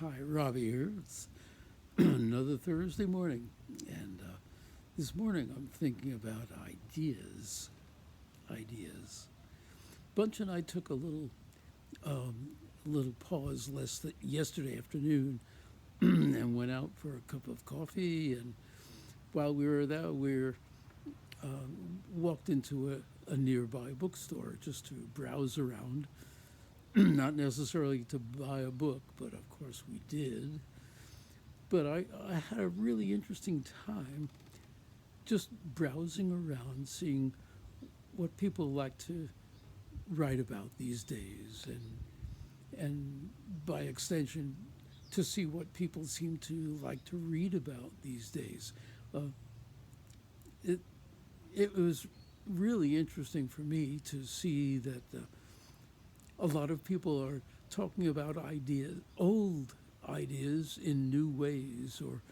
Hi, Robbie here. It's another Thursday morning, and this morning I'm thinking about ideas. Ideas. Bunch and I took a little pause yesterday afternoon and went out for a cup of coffee. And while we were there, walked into a nearby bookstore just to browse around. Not necessarily to buy a book, but of course we did. But I had a really interesting time just browsing around, seeing what people like to write about these days, and by extension, to see what people seem to like to read about these days. Uh, it it was really interesting for me to see that a lot of people are talking about ideas, old ideas, in new ways, or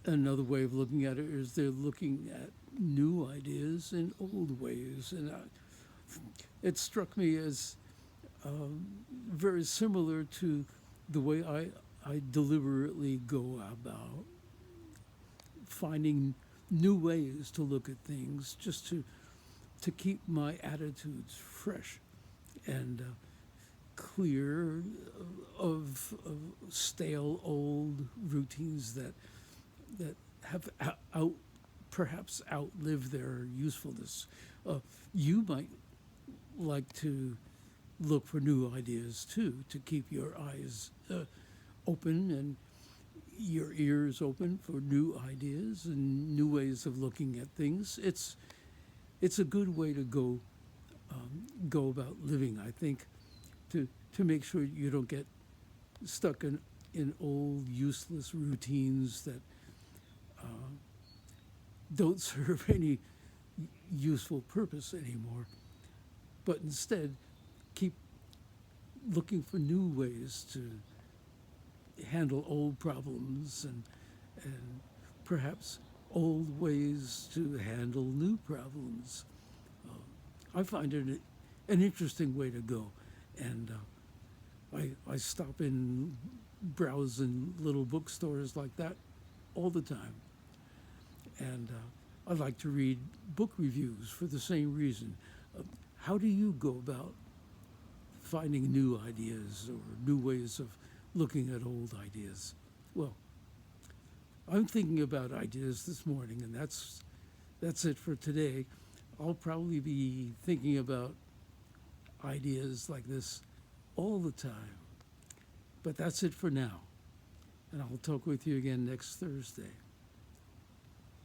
another way of looking at it is they're looking at new ideas in old ways. And it struck me as very similar to the way I deliberately go about finding new ways to look at things, just to keep my attitudes fresh and clear of stale old routines that have perhaps outlived their usefulness. You might like to look for new ideas too, to keep your eyes open and your ears open for new ideas and new ways of looking at things. It's a good way to go about living, I think, to make sure you don't get stuck in old useless routines that don't serve any useful purpose anymore, but instead keep looking for new ways to handle old problems, and perhaps old ways to handle new problems. I find it an interesting way to go, and I stop in, browse in little bookstores like that all the time, and I like to read book reviews for the same reason. Uh, how do you go about finding new ideas or new ways of looking at old ideas? Well, I'm thinking about ideas this morning, and that's it for today. I'll probably be thinking about ideas like this all the time. But that's it for now, and I'll talk with you again next Thursday.